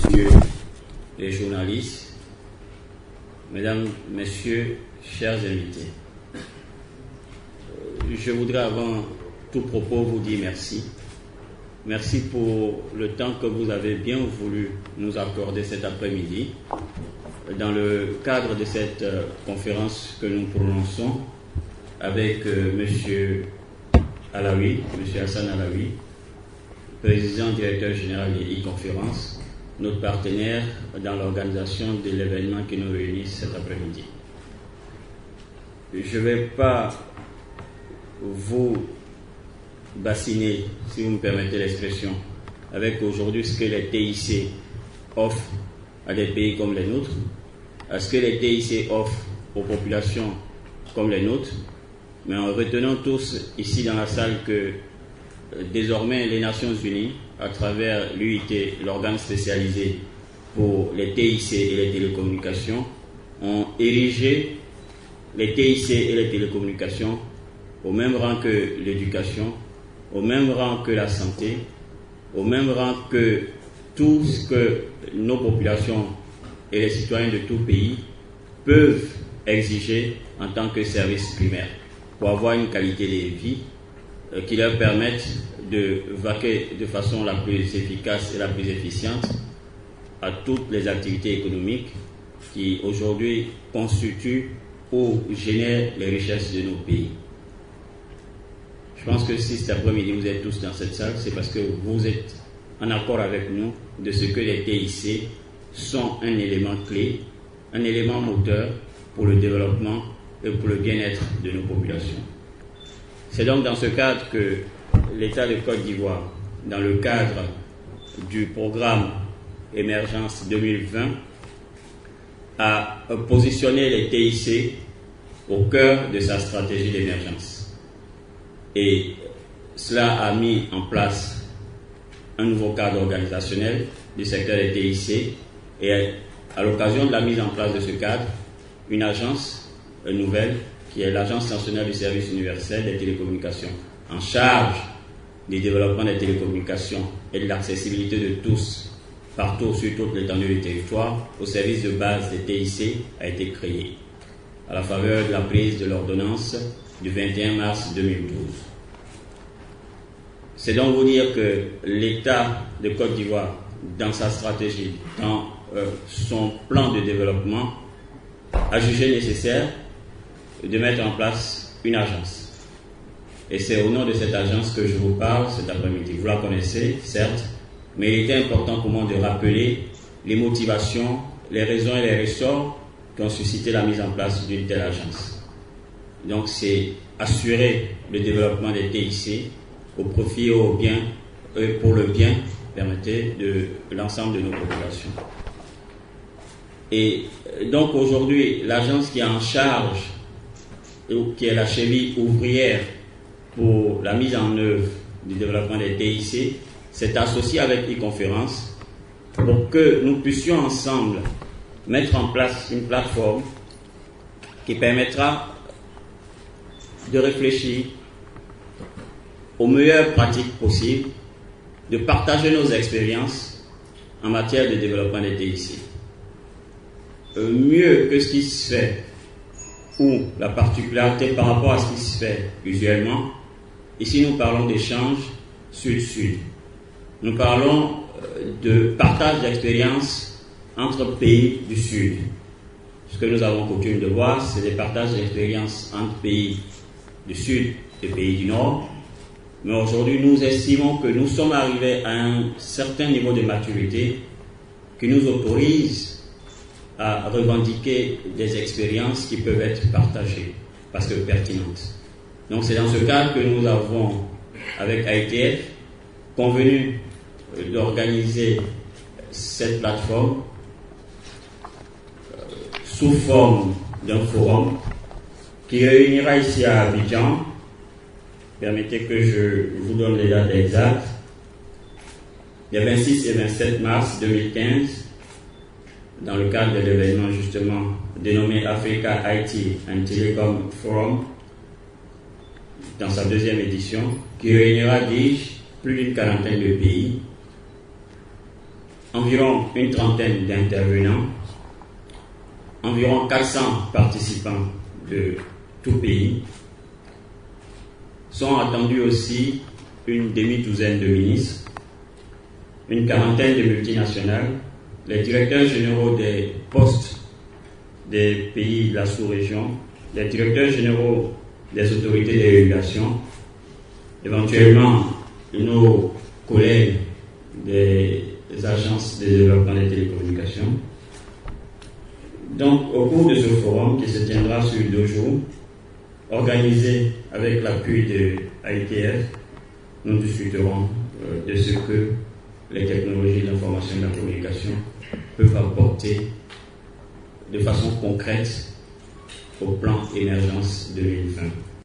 messieurs les journalistes, mesdames, messieurs, chers invités. Je voudrais avant tout propos vous dire merci. Merci pour le temps que vous avez bien voulu nous accorder cet après-midi dans le cadre de cette conférence que nous prononçons avec M. Alaoui, M. Hassan Alaoui, président directeur général de e-conférence, notre partenaire dans l'organisation de l'événement qui nous réunit cet après-midi. Je ne vais pas vous bassiner, si vous me permettez l'expression, avec aujourd'hui ce que les TIC offrent à des pays comme les nôtres, à ce que les TIC offrent aux populations comme les nôtres, mais en retenant tous ici dans la salle que désormais les Nations Unies, à travers l'UIT, l'organe spécialisé pour les TIC et les télécommunications, ont érigé les TIC et les télécommunications au même rang que l'éducation, au même rang que la santé, au même rang que tout ce que nos populations et les citoyens de tout pays peuvent exiger en tant que service primaire pour avoir une qualité de vie qui leur permette de vaquer de façon la plus efficace et la plus efficiente à toutes les activités économiques qui aujourd'hui constituent ou génèrent les richesses de nos pays. Je pense que si cet après-midi vous êtes tous dans cette salle, c'est parce que vous êtes en accord avec nous de ce que les TIC sont un élément clé, un élément moteur pour le développement et pour le bien-être de nos populations. C'est donc dans ce cadre que l'État de Côte d'Ivoire, dans le cadre du programme Émergence 2020, a positionné les TIC au cœur de sa stratégie d'émergence. Et cela a mis en place un nouveau cadre organisationnel du secteur des TIC et à l'occasion de la mise en place de ce cadre, une agence nouvelle qui est l'Agence nationale du service universel des télécommunications, en charge du développement des télécommunications et de l'accessibilité de tous, partout sur toute l'étendue du territoire, au service de base des TIC, a été créée, à la faveur de la prise de l'ordonnance du 21 mars 2012. C'est donc vous dire que l'État de Côte d'Ivoire, dans sa stratégie, dans son plan de développement, a jugé nécessaire de mettre en place une agence. Et c'est au nom de cette agence que je vous parle cet après-midi. Vous la connaissez, certes, mais il était important pour moi de rappeler les motivations, les raisons et les ressorts qui ont suscité la mise en place d'une telle agence. Donc c'est assurer le développement des TIC au profit et au bien, pour le bien, permettez, de l'ensemble de nos populations. Et donc aujourd'hui, l'agence qui est en charge, qui est la cheville ouvrière pour la mise en œuvre du développement des TIC, s'est associée avec e-conférence pour que nous puissions ensemble mettre en place une plateforme qui permettra de réfléchir aux meilleures pratiques possibles, de partager nos expériences en matière de développement des TIC. Mieux que ce qui se fait, ou la particularité par rapport à ce qui se fait usuellement, ici nous parlons d'échanges sud-sud. Nous parlons de partage d'expériences entre pays du Sud. Ce que nous avons coutume de voir, c'est des partages d'expériences entre pays du Sud et pays du Nord. Mais aujourd'hui, nous estimons que nous sommes arrivés à un certain niveau de maturité qui nous autorise à revendiquer des expériences qui peuvent être partagées parce que pertinentes. Donc c'est dans ce cadre que nous avons, avec ITF, convenu d'organiser cette plateforme sous forme d'un forum qui réunira ici à Abidjan. Permettez que je vous donne les dates exactes. Les 26 et 27 mars 2015, dans le cadre de l'événement justement dénommé Africa IT and Telecom Forum, dans sa deuxième édition, qui réunira, dis-je, plus d'une quarantaine de pays. environ une trentaine d'intervenants, environ 400 participants de tout pays. Sont attendus aussi une demi-douzaine de ministres, une quarantaine de multinationales, les directeurs généraux des postes des pays de la sous-région, les directeurs généraux des autorités de régulation, éventuellement nos collègues des agences de développement des télécommunications. Donc, au cours de ce forum qui se tiendra sur 2 jours, organisé avec l'appui de AITF, nous discuterons de ce que les technologies de l'information et de la communication peuvent apporter de façon concrète au plan émergence 2020.